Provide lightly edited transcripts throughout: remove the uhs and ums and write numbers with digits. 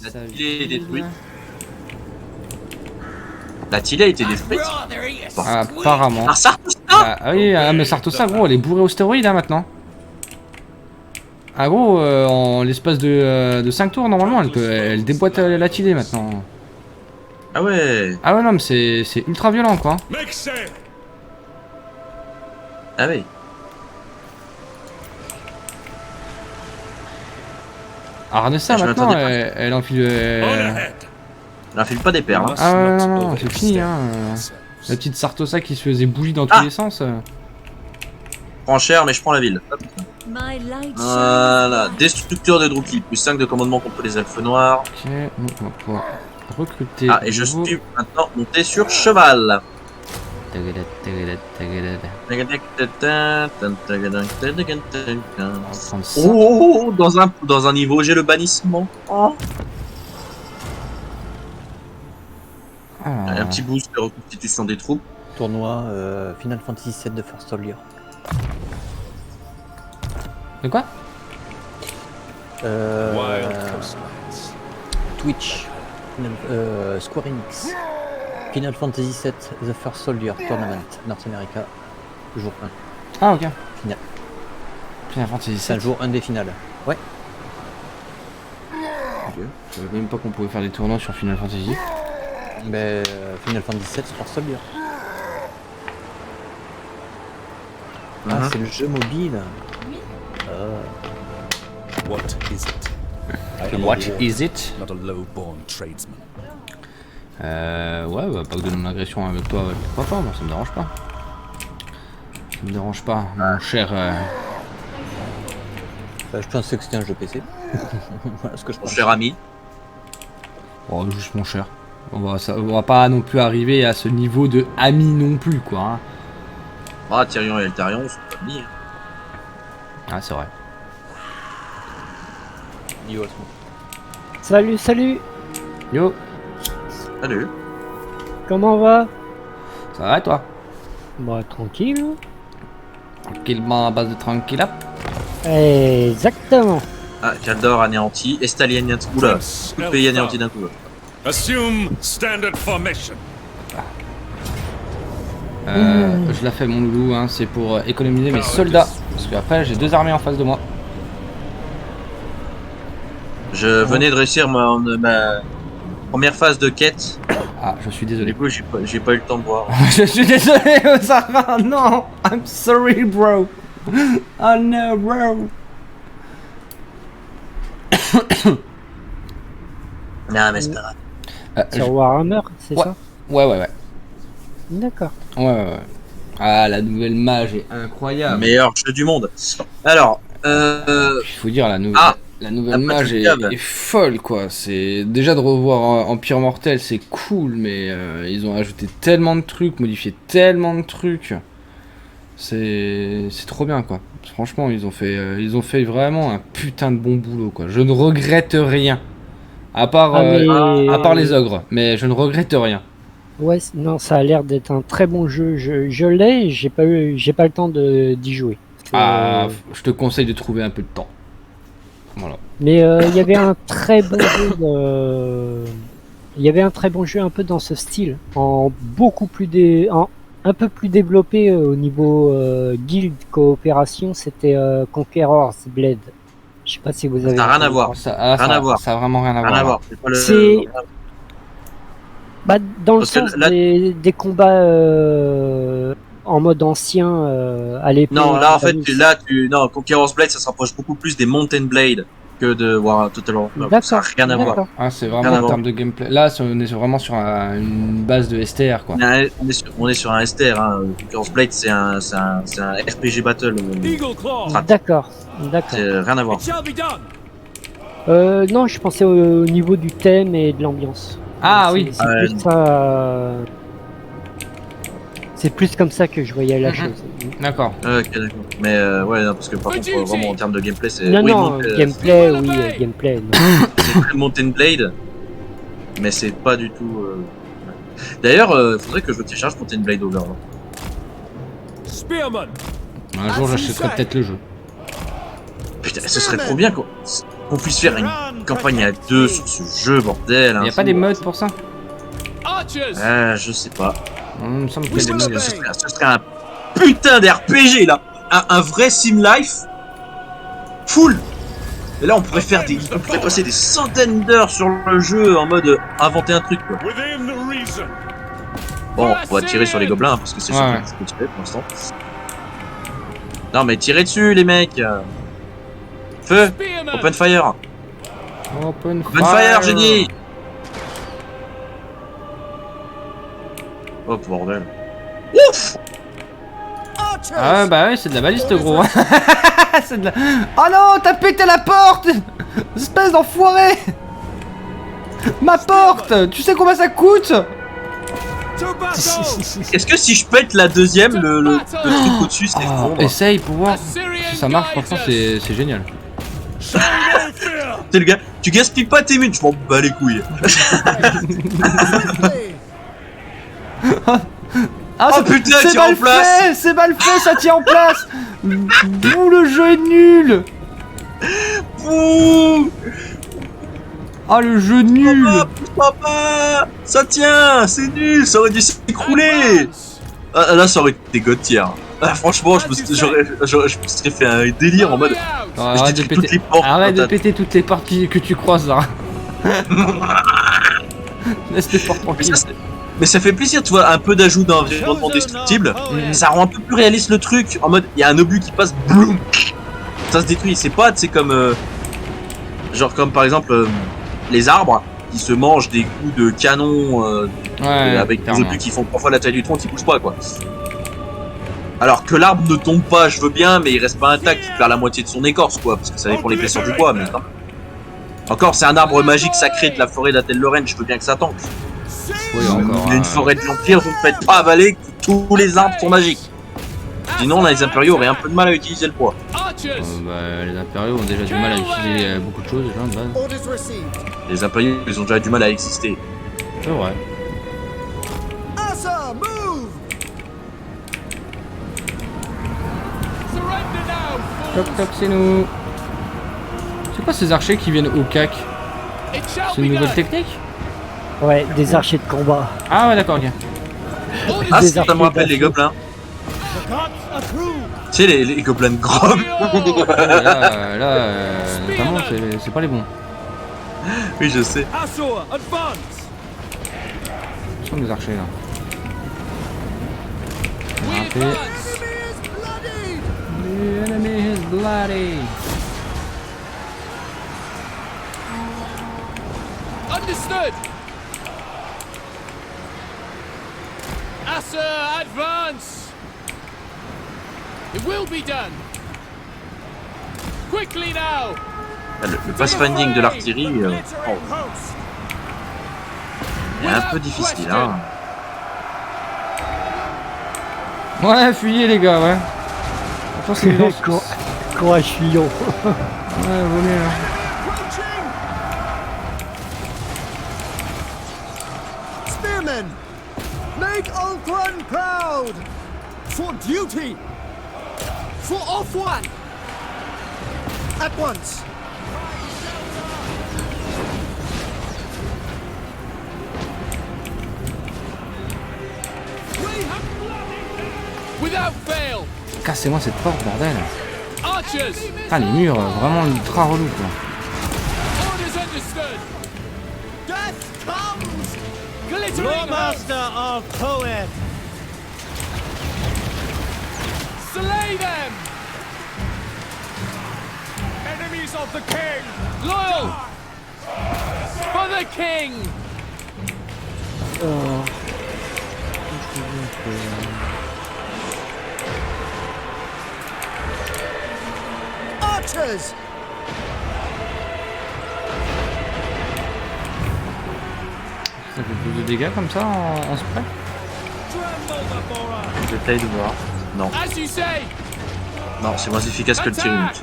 La ça Tillet est vise. détruite. La Tillet a été détruite. Bon. Apparemment. Ah, Sartosa Ah oui, mais Sartosa, gros, elle est bourrée aux stéroïdes hein, maintenant. Ah gros, en l'espace de 5 tours, normalement, elle déboîte la Tillet maintenant. Ah ouais. Ah ouais, non, mais c'est ultra violent, quoi. Ah oui. Arnessa, Je maintenant, m'attendais pas. elle enfile... Elle infile pas des perles. Hein. Ah ouais, non, c'est fini, hein. La petite Sartosa qui se faisait bouillir dans tous les sens. Prends cher, mais je prends la ville. Hop. Voilà. Destructeur de Druki. Plus 5 de commandement contre les elfes noirs. Ok, donc on va pouvoir recruter. Ah, et je suis maintenant monté sur cheval. Oh, dans un niveau, j'ai le bannissement. Oh. Un petit boost de reconstitution des troupes. Tournoi Final Fantasy VII de First Soldier. De quoi? Twitch. Square Enix. Final Fantasy VII The First Soldier Tournament. North America. Jour 1. Ah, ok. Final. Final Fantasy C'est un VII. jour 1 des finales. Ouais. Ok. Je savais même pas qu'on pouvait faire des tournois sur Final Fantasy. Ben, Final Fantasy VII First Soldier. Ah, c'est le jeu mobile. What is it? What is it? Not a low-born tradesman. Ouais, bah, pas que de non-agression avec toi, pourquoi pas, moi ça me dérange pas. Ça me dérange pas, mon cher. Je pensais que c'était un jeu PC. Voilà ce que je Mon pense. cher ami. Oh, juste mon cher. On va pas non plus arriver à ce niveau de ami non plus, quoi. Hein. Ah, Tyrion et Eltarion sont pas mis. Ah, c'est vrai. Yo, Asmo. Salut, salut. Yo, Salut. Comment on va? ça va et toi? Bah tranquille. Tranquillement à base de tranquilla. Exactement. Ah, Kaldor anéanti. Estali anéanti. Oula, tout le pays anéanti d'un coup. Assume standard formation. Je la fais mon loulou, hein, c'est pour économiser mes soldats. Parce qu'après j'ai 2 armées en face de moi. Je venais de réussir ma première phase de quête. Ah, je suis Du désolé. coup, j'ai pas eu le temps de boire. Je suis désolé, Sarah, non! I'm sorry, bro! Oh no, bro! Non, mais c'est pas grave. Sur Warhammer, c'est Ouais. ça? Ouais. D'accord. Ouais. Ah, la nouvelle mage est incroyable. Meilleur jeu du monde. Alors, Il faut dire, la nouvelle après, mage tu est capes. folle, quoi. C'est déjà de revoir Empire Mortel, c'est cool, mais ils ont ajouté tellement de trucs, modifié tellement de trucs. C'est trop bien, quoi. Franchement, ils ont fait vraiment un putain de bon boulot, quoi. Je ne regrette rien. À part les ogres, mais je ne regrette rien. Ouais, non, ça a l'air d'être un très bon jeu. Je l'ai, j'ai pas le temps d'y jouer. Ah, je te conseille de trouver un peu de temps. Voilà. Mais il y avait un très bon jeu. Il y avait un très bon jeu un peu dans ce style, un peu plus développé au niveau guild coopération. C'était Conqueror's Blade. Je sais pas si vous avez. Ça n'a rien à voir. Ça Rien à voir. Ça a vraiment rien à Rien voir. à voir. C'est pas le- C'est- Bah, dans le Parce que sens là- des combats en mode ancien à l'épée. Non, là, en fait, Davis. non, Conqueror's Blade, ça se rapproche beaucoup plus des Mountain Blade que de voir Total War. Ça n'a rien à voir. d'accord. Ah, c'est Rien à vraiment en voir. termes de gameplay. Là, on est vraiment sur une base de STR, quoi. On est sur un STR. Hein. Conqueror's Blade, c'est un RPG Battle. Eagle Claw. D'accord. C'est rien à voir. It shall be done. Non, je pensais au niveau du thème et de l'ambiance. Ah C'est- oui. C'est plus ça. C'est plus comme ça que je voyais la chose. D'accord. Ok, d'accord. Mais ouais, non, parce que par contre, vraiment en termes de gameplay, c'est. Non, oui, non, gameplay, oui, gameplay. Non. c'est très Mountain Blade, mais c'est pas du tout. D'ailleurs, faudrait que je télécharge Mountain Blade Overlord. Spearman. Un jour, j'achèterai peut-être le jeu. Putain, ce serait trop bien qu'on puisse faire campagne à 2 sur ce jeu, bordel. Y a pas des modes pour ça? Archers! Je sais pas. Il me semble qu'il y a des modes. Ce serait un putain d'RPG là. Un vrai sim life. Full. Et là, on pourrait passer des centaines d'heures sur le jeu en mode inventer un truc quoi. Within reason. Bon, on va tirer sur les gobelins hein, parce que c'est Ouais, surtout ouais. ce que tu fais pour l'instant. Non mais tirez dessus les mecs. Feu. Spearman! Open fire. Open Open fire, j'ai dit. Oh bordel. Ouf. Ah bah ouais, c'est de la baliste gros. C'est de la... Oh non, t'as pété la porte. Espèce d'enfoiré. Ma porte. Tu sais combien ça coûte? To battle! Est-ce que si je pète la deuxième, le truc au-dessus s'effondre? Essaye pour voir. Assyrian Si ça marche, franchement, guiders! c'est génial. Show no fear! T'es le gars, tu gaspilles pas tes mines, je m'en bats les couilles. Ah, Oh putain, c'est tient en mal place. fait, c'est mal fait, ça tient en place. D'où le jeu est nul. Ouh. Ah, le jeu nul. Papa, ça tient, c'est nul, ça aurait dû s'écrouler. Ah, là, ça aurait été God tier. Ah, franchement, je me serais fait un délire en mode. Oh, Je arrête de détruis toutes péter, les portes. arrête de T'as- péter toutes les portes que tu croises là. Laisse les portes Mais tranquilles. mais ça fait plaisir, tu vois, un peu d'ajout d'environnement destructible. Ça rend un peu plus réaliste le truc. En mode, il y a un obus qui passe, boum, ça se détruit. C'est pas, tu sais, comme. Genre, comme par exemple, les arbres qui se mangent des coups de canon Ouais, avec des clairement. obus qui font 3 fois la taille du tronc qui bougent pas, quoi. Alors que l'arbre ne tombe pas, je veux bien, mais il reste pas intact, il perd la moitié de son écorce, quoi, parce que ça dépend de l'épaisseur du bois, mais quand même. Encore, c'est un arbre magique sacré de la forêt d'Atel-Lorraine, je veux bien que ça tanque. Oui, encore. Il y a une forêt de vampires, vous ne faites pas avaler que tous les arbres sont magiques. Sinon, là, les impériaux auraient un peu de mal à utiliser le poids. Archers! Bah, les impériaux ont déjà du mal à utiliser beaucoup de choses déjà de base. Orders received. Les impériaux, ils ont déjà du mal à exister. C'est vrai. Asa, move! Surrender now! Toc toc, c'est nous. C'est quoi ces archers qui viennent au cac? It shall C'est be une nouvelle done! technique? Ouais, des archers de combat. Ah ouais, d'accord, ok. Orders Ah, Des ça me archers rappelle les d'assaut. gobelins. The gods approve. Tu sais, les gobelins de Grom. Là, notamment, c'est pas les bons. Oui, je sais. Asur, advance! Ce sont des archers là. We Raté. advance! The enemy is bloody. Understood! Asur, advance! It will be done! Quickly now! Le pathfinding de l'artillerie est un peu difficile, hein. Ouais, fuyez les gars, ouais. Attends, c'est évident. Courage fuyant. Ouais, vaut mieux. Hein. Spearmen, make Ultron proud. For duty. For Offwan. At once. Without fail! Cassez-moi cette porte, bordel. Archers! Ah, les murs, vraiment ultra relou quoi. Orders understood! Death comes. Glittering Master of Poet. Slay them! Enemies of the king! Loyal! For the king! Archers. Ça fait plus de dégâts comme ça en spray? J'essaye de voir. Non, As you say! non, c'est moins efficace que le tir unique.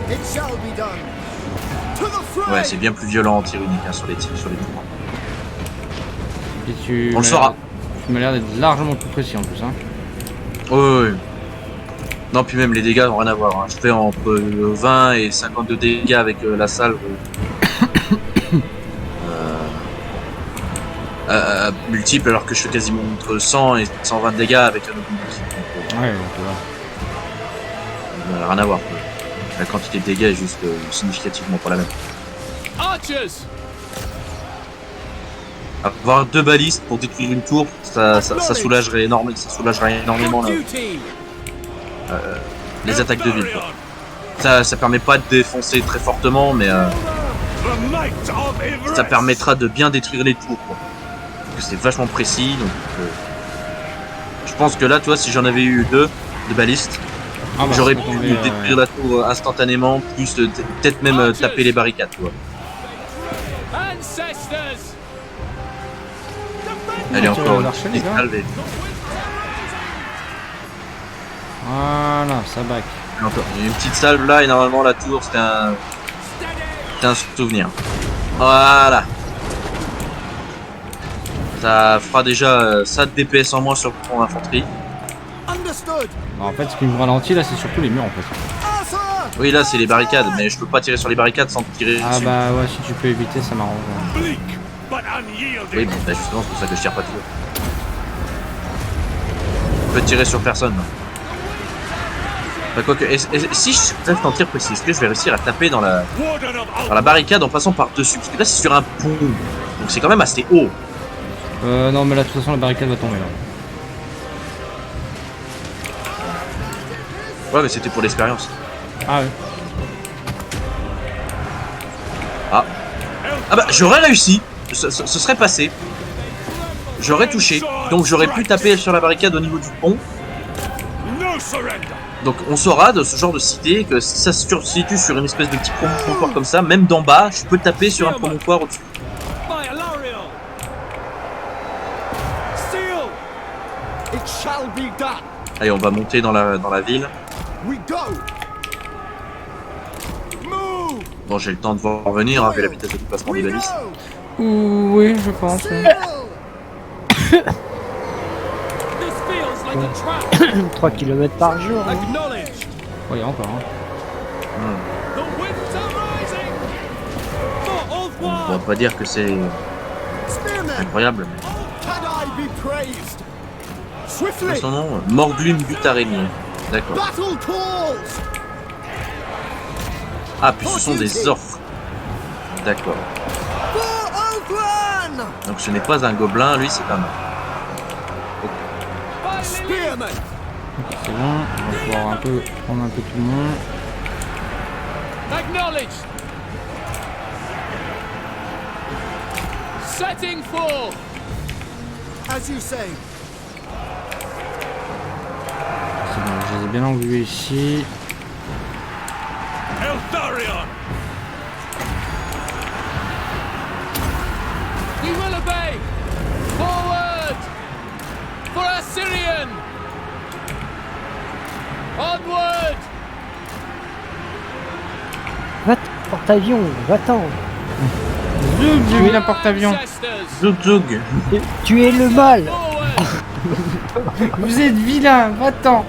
It shall be done. To the fray. Ouais, c'est bien plus violent en tir unique hein, sur les tours. Et tu On le saura. Tu m'as l'air d'être largement plus précis en plus. Hein. Oui. Non, puis même les dégâts n'ont rien à voir. Hein. Je fais entre 20 et 52 dégâts avec la salve. Multiple, alors que je fais quasiment entre 100 et 120 dégâts avec un autre multiple. Ouais, donc là. Rien à voir. Quoi. La quantité de dégâts est juste significativement pas la même. Archers! Avoir 2 balistes pour détruire une tour, ça soulagerait énormément, On duty. les attaques de ville. Quoi. Ça permet pas de défoncer très fortement, mais ça permettra de bien détruire les tours. Quoi. Parce que c'est vachement précis, donc je pense que là, tu vois, si j'en avais eu 2 de balistes, j'aurais pu détruire la tour instantanément, plus peut-être même taper les barricades. Tu vois. Ancestors! Allez, encore une l'archer, les petite gars. salve et Voilà, ça back. encore une petite salve là, et normalement la tour c'était un souvenir. Voilà. Ça fera déjà ça de DPS en moins sur le front d'infanterie. Understood. En fait, ce qui me ralentit là, c'est surtout les murs en fait. Arthur. Oui, là c'est les barricades, mais je peux pas tirer sur les barricades sans tirer Ah dessus. bah ouais, si tu peux éviter, ça m'arrange. Oui, bon, bah justement, c'est pour ça que je tire pas dessus. Je peux tirer sur personne. Bah, quoique, si je teste en tir précis, est-ce que je vais réussir à taper dans la barricade en passant par-dessus? Parce que là c'est sur un pont, donc c'est quand même assez haut. Non, mais là, de toute façon, la barricade va tomber là. Ouais, mais c'était pour l'expérience. Ah ouais. Ah bah j'aurais réussi, ce serait passé. J'aurais touché, donc j'aurais pu taper sur la barricade au niveau du pont. Donc on saura de ce genre de cité que si ça se situe sur une espèce de petit promontoire comme ça, même d'en bas, je peux taper sur un promontoire au-dessus. By Alariel. Seal. It shall be done. Allez, on va monter dans la ville. We go. Move. Bon, j'ai le temps de voir venir, hein, vu la vitesse de déplacement des We balistes. go. Oui, je pense. Seal. This feels like a trap! 3 km par jour. Hein. Acknowledge. Ouais, encore. Hein. The winds are rising! For On va Ulthuan! pas dire que c'est Spearman. incroyable, mais Can I be praised? c'est Swiftly. son nom, Morglum but araignée. D'accord. Battle calls. Ah, puis ce sont des orques. D'accord. For Ulthuan. Donc ce n'est pas un gobelin, lui c'est un orc. Spearman. C'est bon, on va pouvoir un peu prendre un peu tout le monde. Acknowledged! Setting forth! As you say. C'est bon, je les ai bien englués ici. We will obey! Forward! For Assyrian! Onward! Porte-avions, va-t'en. J'ai vu la porte-avions. Ancestors! Zoug zoug. Tu es le mal. Forward! Vous êtes vilain, va-t'en.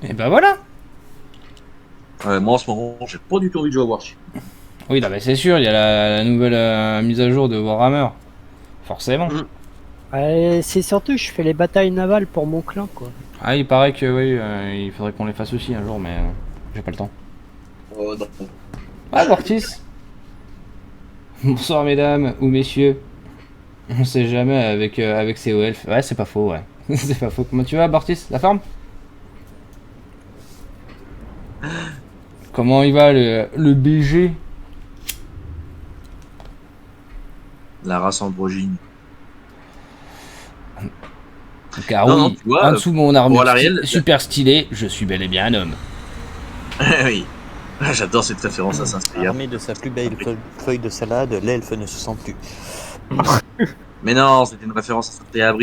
Et bah voilà. Moi en ce moment, j'ai pas du tout envie de jouer à Warchief. Oui, là, bah, c'est sûr, il y a la nouvelle mise à jour de Warhammer. Forcément. C'est surtout je fais les batailles navales pour mon clan quoi. Ah, il paraît que oui, il faudrait qu'on les fasse aussi un jour, mais j'ai pas le temps. Non. Ah, Mortis. Bonsoir mesdames ou messieurs. On sait jamais avec ces hauts elfes. Ouais, c'est pas faux, ouais. C'est pas faux. Comment tu vas, Mortis? La forme? Comment il va le BG? La race androgyne. Car Non, non, oui, tu vois, en dessous de mon armure pour l'Ariel, super stylée, je suis bel et bien un homme. Oui. J'adore cette référence à Saint-Cyr. Armé de sa plus belle feuille de salade, l'elfe ne se sent plus. Mais non, c'était une référence à Saint-Cyr.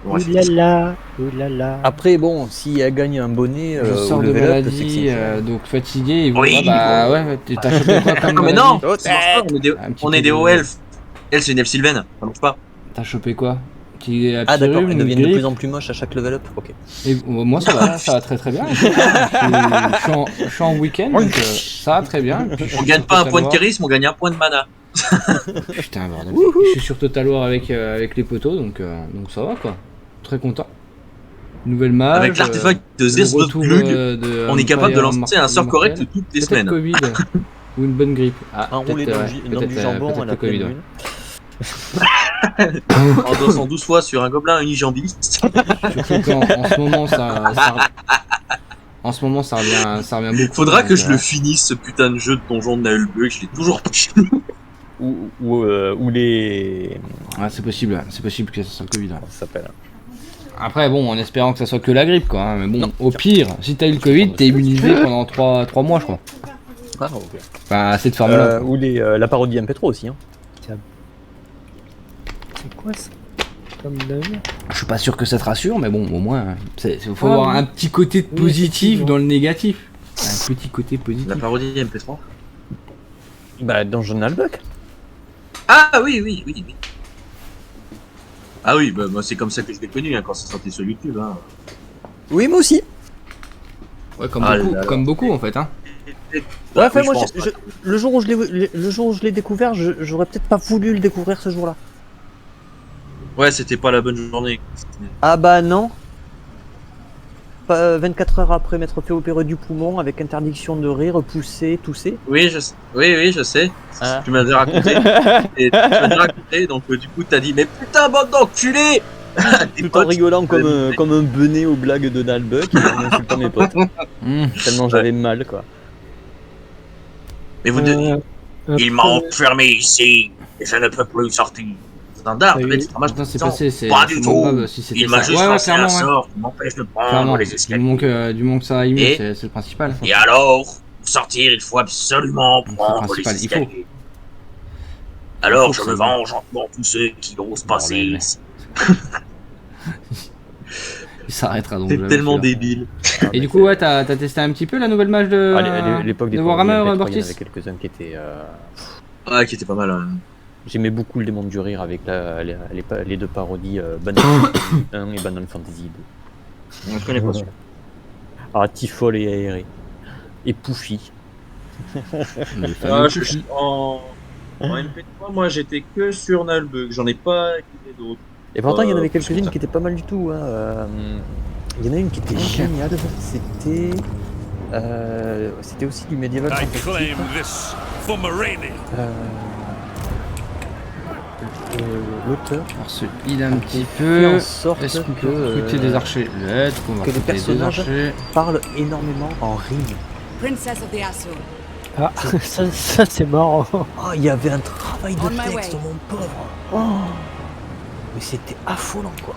Bref. Oulala, oulala. Après, bon, si elle gagne un bonnet, Je sors au de level up, c'est maladie, que donc fatigué, et vous Oui. bah ouais, t'as chopé quoi comme Non, mais maladie? non, ça marche pas, on est des, Un petit on peu est des de- hauts elfes. Elle, c'est une elfe sylvaine, ça marche pas. T'as chopé quoi? Petit Ah d'accord, rhume, elles une deviennent de grippe? plus en plus moches à chaque level up. Ok. Et moi ça va très très bien. Je suis en week-end, donc ça va très bien. Puis, je On suis gagne sur pas un Total point de War. charisme, on gagne un point de mana. Putain bordel. Je suis sur Total War avec les potos, donc ça va quoi. Très content. Nouvelle mage. Avec l'artefact de le Zerzbot retour, Glug, de on est capable de Empire lancer un sort Immortel. correct toutes les Peut-être semaines. Covid ou une bonne grippe. Ah, Enroulé peut-être, dans du jambon peut-être à le la Covid. pleine Ouais. lune. En dansant 12 fois sur un gobelin unijambiste. Surtout qu'en en ce moment ça revient beaucoup. Faudra que donc, je le finisse ce putain de jeu de donjon de Naelbeu, je l'ai toujours pas fini. Ou les... Ouais, c'est possible que ça soit le Covid. Ouais. Comment ça s'appelle? Après bon, en espérant que ça soit que la grippe quoi. Hein, mais bon, Non. au pire, si t'as eu le Covid, t'es immunisé pendant 3 mois je crois. Ah, ok. Enfin, cette formule-là. Ou la parodie MP3 aussi. Hein. C'est quoi ça? Comme dingue. Je suis pas sûr que ça te rassure, mais bon, au moins, faut Ah, avoir oui. un petit côté Oui, positif effectivement. dans le négatif. Un petit côté positif. La parodie MP3. Bah, dans Journal Buck. Ah oui. Ah oui, bah moi c'est comme ça que je l'ai connu hein, quand c'est sorti sur YouTube. Hein. Oui, moi aussi. Ouais, comme Ah beaucoup, là là. comme beaucoup en fait. Hein. Ouais, enfin, Oui, moi, je pense, ouais. le jour où je l'ai découvert, j'aurais peut-être pas voulu le découvrir ce jour-là. Ouais, c'était pas la bonne journée. Ah bah non. Pas 24 heures après m'être fait opérer du poumon avec interdiction de rire, pousser, tousser. Oui, je sais. Ah. Tu m'avais raconté. Et tu m'avais raconté, donc du coup t'as dit mais putain bande d'enculés. Tes Tout en potes, rigolant comme un benet aux blagues de Donald Buck et en insultant mes potes. Tellement j'avais mal quoi. Mais vous il m'a enfermé ici et je ne peux plus sortir. Standard, Oui. peut-être, ça marche Putain, c'est tout le temps. passé, c'est Pas du c'est tout. probable si c'était Il m'a ça. juste Ouais, lancé un clairement, ouais. sort qui m'empêche de prendre Clairement, les du escaliers. moment que ça a ému, Et- c'est le principal. Et alors, pour sortir, il faut absolument C'est le prendre les principal, il faut. escaliers. Alors, faut je que me ça aille. venge en tous ceux qui n'osent passer Bordel. ici. Il s'arrêtera donc. C'est jamais, tellement celui-là. débile. Et du coup, ouais, t'as testé un petit peu la nouvelle match de, À l'époque des de parodies Warhammer, MP3, il y en Bortis. avait quelques-uns qui étaient... Ah, qui était pas mal. Hein. J'aimais beaucoup le démon du rire avec les deux parodies Banal Fantasy 1 et Banal Fantasy 2. Je connais pas ça. Ah, Tifol et Aéré. Et Poufy. Le fameux Cookie. En MP3, moi j'étais que sur Nullbug, j'en ai pas écouté d'autres. Et pourtant, il y en avait c'est quelques-unes ça. qui étaient pas mal du tout. Hein. Il y en a une qui était géniale. C'était aussi du médiéval I fantastique. claim this for Moraine. L'auteur Alors se heal un petit fait peu. en sorte Est-ce qu'on peut que, recruter des archers? Let's go, on va que les recruter des personnages archers. parle énormément en rime. Princess of the Azul. Ah, ça c'est marrant. Oh, il y avait un travail de On my texte, way. mon pauvre. Oh. Mais c'était affolant, quoi.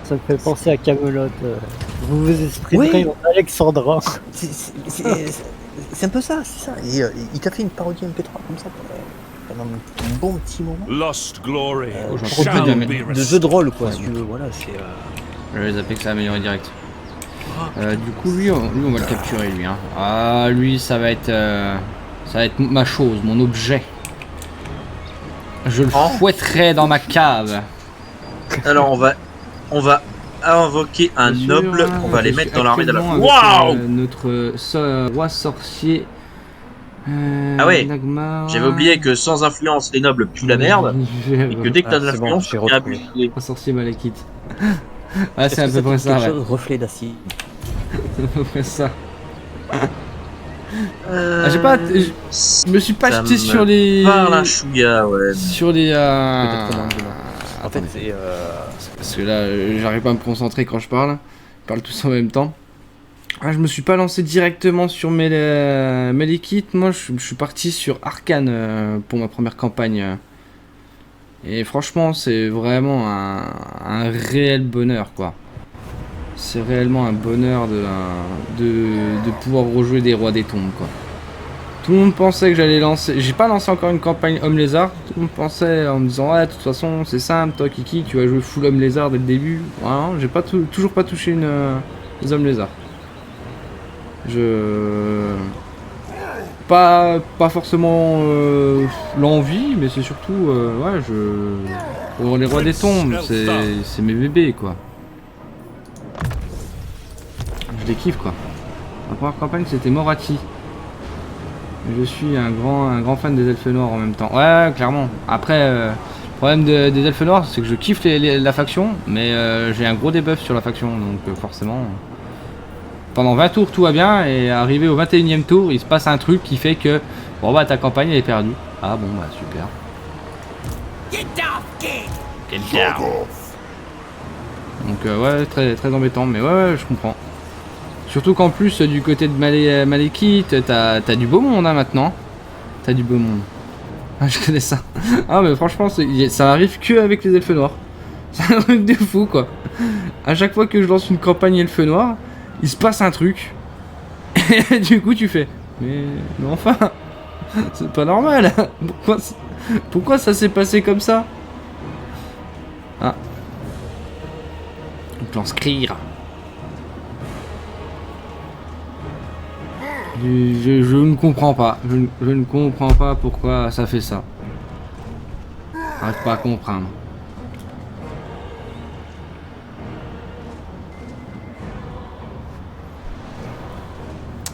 Ça me fait penser à Camelot. Vous vous exprimerez Oui. en Alexandra. C'est un peu ça, c'est ça. Et, il t'a fait une parodie MP3 comme ça pendant un bon petit moment. Lost glory j'en shall peux be dire, De jeu de rôle, quoi, Ouais, si tu veux. Voilà, c'est... Je vais les appeler que ça a amélioré direct. Du coup, lui, on va le capturer, lui. Hein. Ah, lui, ça va être ma chose, mon objet. Je le Oh. fouetterai dans ma cave. Alors on va invoquer un Bien sûr, noble, hein, on va les je mettre suis dans l'armée de la actuellement Waouh avec, notre roi sorcier. Ah ouais, Nagmar. J'avais oublié que sans influence, les nobles puent la merde, et que dès que t'as de Ah, c'est bon, l'influence, j'ai tu viens retrouvé. abuser. Roi sorcier malekite. Ouais, c'est à peu près ça, quelque ouais. chose, reflet d'acide. C'est à peu près ça. Ah, j'ai pas. Je me suis pas Ça jeté me sur les. Parle un chouïa, ouais. Sur les. Peut-être que non, En fait, attendez. c'est... Parce que là, j'arrive pas à me concentrer quand je parle. Je parle tous en même temps. Ah, je me suis pas lancé directement sur Malekith. Moi, je suis parti sur Arcane pour ma première campagne. Et franchement, c'est vraiment un réel bonheur, quoi. C'est réellement un bonheur de pouvoir rejouer des rois des tombes, quoi. Tout le monde pensait que j'allais lancer. J'ai pas lancé encore une campagne Homme Lézard. Tout le monde pensait en me disant ouais, de toute façon c'est simple, toi Kiki, tu vas jouer full Homme Lézard dès le début. Voilà, j'ai pas toujours pas touché les Hommes Lézards. Pas forcément l'envie, mais c'est surtout ouais, pour les rois des tombes, c'est mes bébés quoi. Je les kiffe quoi. La première campagne c'était Moratti. Je suis un grand fan des elfes noirs en même temps. Ouais, clairement. Après, le problème des elfes noirs, c'est que je kiffe la faction, mais j'ai un gros debuff sur la faction, donc forcément... Pendant 20 tours, tout va bien, et arrivé au 21e tour, il se passe un truc qui fait que... Bon bah, ta campagne, elle est perdue. Ah bon, bah, super. Get down. Donc ouais, très embêtant, mais ouais, je comprends. Surtout qu'en plus, du côté de Malekith, t'as du beau monde hein, maintenant. T'as du beau monde. Ah, je connais ça. Ah, mais franchement, ça arrive que avec les elfes noirs. C'est un truc de fou, quoi. À chaque fois que je lance une campagne elfes noirs, il se passe un truc. Et du coup, tu fais. Mais enfin, c'est pas normal. Pourquoi ça s'est passé comme ça? Ah. Donc, lance Clear. Je ne comprends pas. Je ne comprends pas pourquoi ça fait ça. J'arrive pas à comprendre.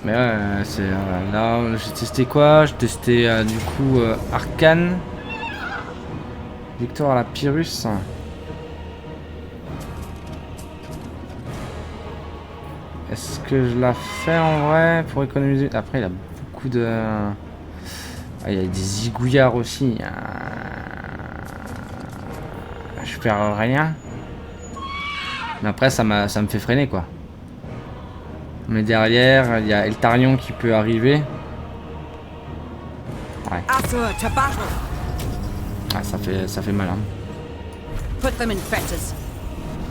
Mais ouais, c'est là j'ai testé quoi? J'ai testé du coup Arcane. Victoire à la Pyrrhus. Est-ce que je la fais en vrai pour économiser? Après, il a beaucoup de... Ah, il y a des zigouillards aussi. Je perds rien. Mais après, ça me fait freiner, quoi. Mais derrière, il y a Eltarion qui peut arriver. Ouais. Ah, ça fait mal, hein.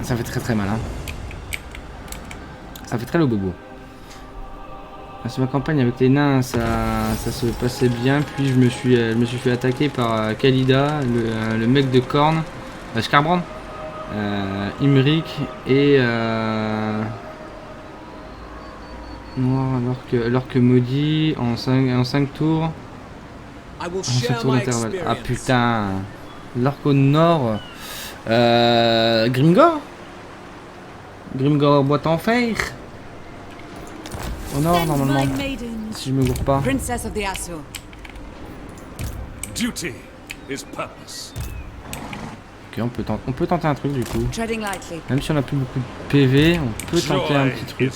Ça fait très mal, hein. Ça fait très le bobo. Sur ma campagne avec les nains, ça se passait bien. Puis je me suis fait attaquer par Khalida, le mec de Korn, Skarbrand, Imric et Noir, alors que maudit en 5 tours. En 5 tours d'intervalle. Ah putain. L'orque au nord. Grimgor boîte en fer. Au nord normalement. Si je me gourre pas. Princess of the Asur. Duty is purpose. Ok, on peut tenter un truc du coup. Treading lightly. Même si on a plus beaucoup de PV, on peut tenter un petit truc.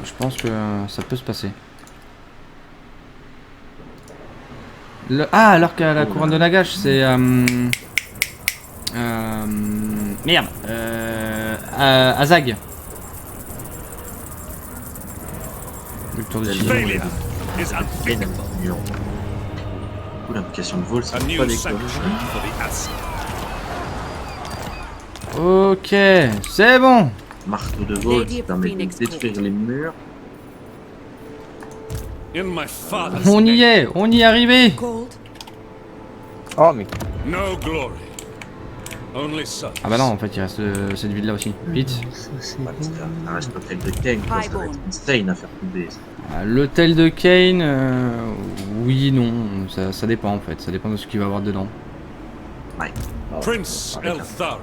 Je pense que ça peut se passer. Alors qu'à la couronne de Nagash, c'est merde. Azag. Le tour de Failure is unthinkable. L'implication de vol, c'est pas des Ok, c'est bon. Marteau de vol qui permet de détruire les murs. On y est arrivé. Cold. Oh, mais No glory. Only such. Ah bah non, en fait, il reste cette ville là aussi. Vite. Ça, c'est Ouais, ça reste l'hôtel de Kane, quoi, ça va être insane à faire tomber. L'hôtel de Kane, oui, non, ça dépend en fait, ça dépend de ce qu'il va y avoir dedans. Ouais. Prince Eltharion.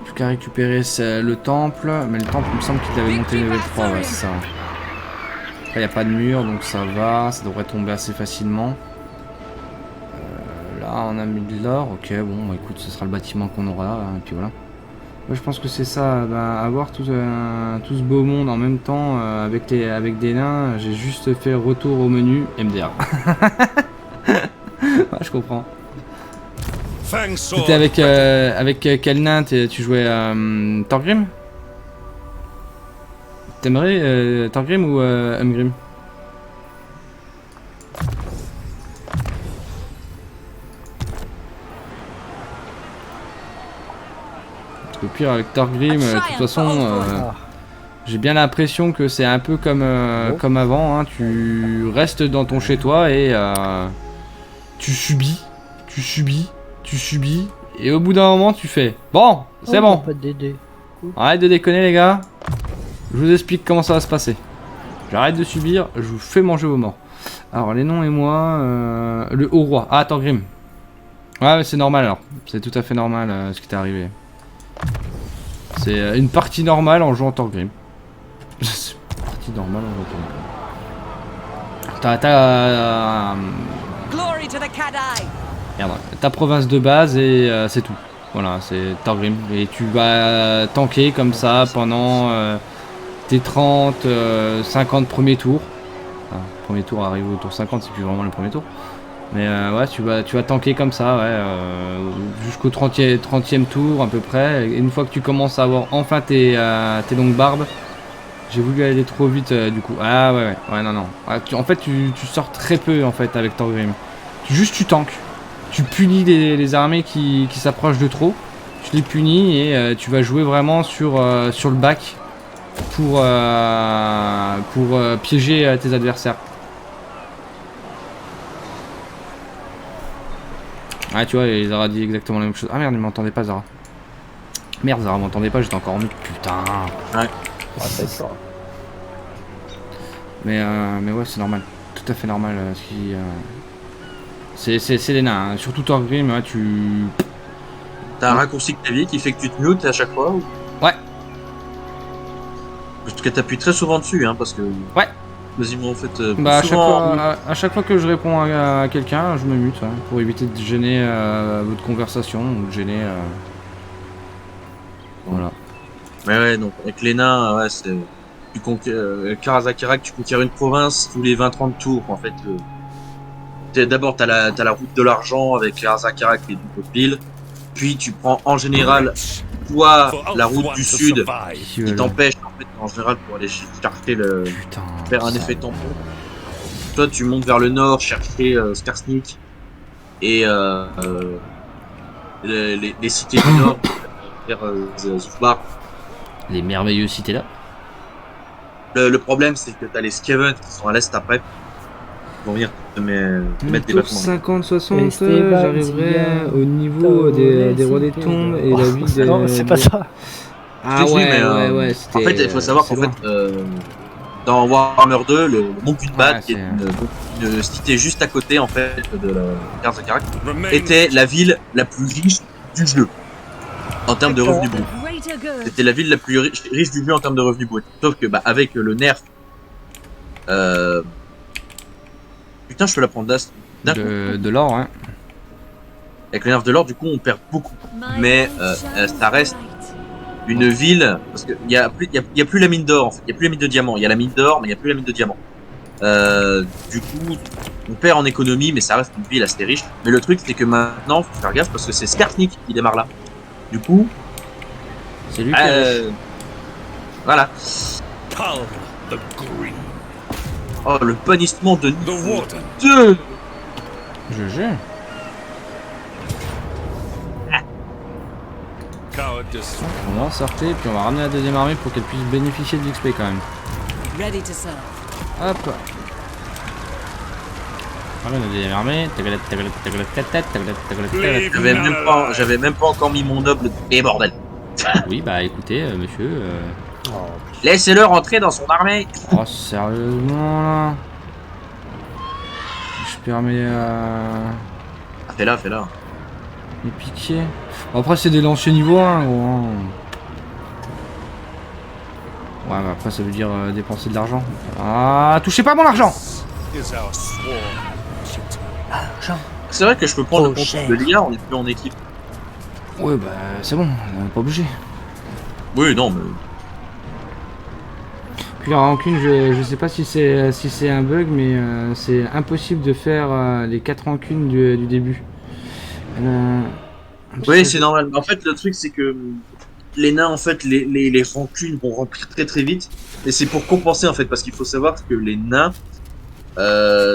Plus qu'à récupérer le temple, mais le temple, il me semble qu'il avait monté level 3, ouais, c'est ça. Après, il n'y a pas de mur, donc ça va, ça devrait tomber assez facilement. Là, on a mis de l'or, ok, bon, bah, écoute, ce sera le bâtiment qu'on aura là, et puis voilà. Moi, je pense que c'est ça, bah, avoir tout ce beau monde en même temps avec des nains, j'ai juste fait retour au menu MDR. Ouais, je comprends. C'était avec quel nain tu jouais Thorgrim? T'aimerais Thorgrim ou Umgrim? Au pire avec Thorgrim, de toute façon J'ai bien l'impression que c'est un peu comme avant, hein. Tu restes dans ton chez-toi et tu subis, et au bout d'un moment tu fais bon, c'est bon. Pas de DD. Arrête de déconner les gars. Je vous explique comment ça va se passer. J'arrête de subir, je vous fais manger vos morts. Alors les noms et moi, le haut roi. Ah Thorgrim. Ouais mais c'est normal alors. C'est tout à fait normal ce qui t'est arrivé. C'est une partie normale en jouant Thorgrim. C'est une partie normale en jouant Thorgrim. T'as Glory to the Kadai! merde, ta province de base et c'est tout. Voilà, c'est Thorgrim. Et tu vas tanker comme ça pendant tes 30, 50 premiers tours. Enfin, premier tour arrive au tour 50, c'est plus vraiment le premier tour. Mais ouais, tu vas tanker comme ça, ouais, jusqu'au 30e tour à peu près. Et une fois que tu commences à avoir enfin tes longues barbes, j'ai voulu aller trop vite du coup. Ah ouais, non. Ah, en fait, tu sors très peu en fait avec Thorgrim. Tu tankes. Tu punis les armées qui s'approchent de trop. Tu les punis et tu vas jouer vraiment sur le bac pour piéger tes adversaires. Ah tu vois, Zara dit exactement la même chose. Ah merde, il m'entendait pas Zara. Merde, Zara m'entendait pas, j'étais encore en mute, putain. Ouais. Ça va être fort. Mais ouais, c'est normal. Tout à fait normal. C'est les nains, hein. Surtout Thorgrim, hein, tu... T'as un raccourci clavier qui fait que tu te mutes à chaque fois ou... Ouais. Parce que t'appuies très souvent dessus, hein, parce que... Ouais. Quasiment en fait... Bah souvent... à chaque fois que je réponds à quelqu'un, je me mute, hein, pour éviter de gêner votre conversation ou de gêner... Voilà. Mais ouais, donc avec les nains, ouais, c'est... Tu Karazakarak, tu conquiers une province tous les 20-30 tours, en fait. D'abord, t'as la route de l'argent avec Karazakarak et du pile. Puis tu prends en général, toi, la route du sud, qui t'empêche, en fait, en général, pour aller chercher le... Putain, faire un effet tampon. Toi, tu montes vers le nord, chercher Skarsnik et les cités du nord, vers Zufbar. Les merveilleuses cités là. Le problème, c'est que t'as les Skaven qui sont à l'est après. Ils vont venir te mettre des Tour bâtiments. 50-60, Esteban, j'arriverai Zidane, au niveau des rois des tombes et la ville des... Non, c'est pas ça. Ah Oui, ouais, mais, ouais, c'était... En fait, il faut savoir c'est qu'en loin. fait, dans Warhammer 2, le Mont Gudbad, Ouais, qui est c'est- une cité juste à côté, en fait, de la Karazakarak, était la ville la plus riche du jeu. En termes de revenus bruts. Greater good. C'était la ville la plus riche du jeu en termes de revenus bruts. Sauf que, bah, avec le nerf, putain, je peux la prendre d'un coup. De l'or, hein. Avec le nerf de l'or, du coup, on perd beaucoup. My Mais, light shall ça reste bright. Une ville, parce qu'il y a plus la mine d'or, en fait. Il y a plus la mine de diamants. Il y a la mine d'or, mais il y a plus la mine de diamants. Du coup, on perd en économie, mais ça reste une ville assez riche. Mais le truc, c'est que maintenant, faut faire gaffe parce que c'est Skarsnik qui démarre là. Du coup, C'est lui qui a... voilà. Kal the Green, Oh, le bannissement de the Warden. Dieu. GG. Coward Destroy. On va en sortir, puis on va ramener la deuxième armée pour qu'elle puisse bénéficier de l'XP quand même. Ready to serve. Hop. Ramène la deuxième armée. J'avais même pas encore mis mon noble. Et bordel. Oui, bah écoutez, monsieur... Oh, Laissez-le rentrer dans son armée. Oh, sérieusement, là. Je permets Fais-la. les piquets. Après, c'est des lanciers niveau 1, gros. Hein. Ouais, bah après, ça veut dire dépenser de l'argent. Ah, touchez pas mon argent! Is our sworn. C'est vrai que je peux prendre le Oh, contrôle de l'IA, on est plus en équipe. Ouais, bah c'est bon, on est pas obligé. Oui, non, mais. Puis la rancune, je sais pas si c'est un bug, mais c'est impossible de faire les 4 rancunes du début. Oui, c'est normal. En fait, le truc, c'est que les nains, en fait, les rancunes vont remplir très très vite. Et c'est pour compenser, en fait, parce qu'il faut savoir que les nains,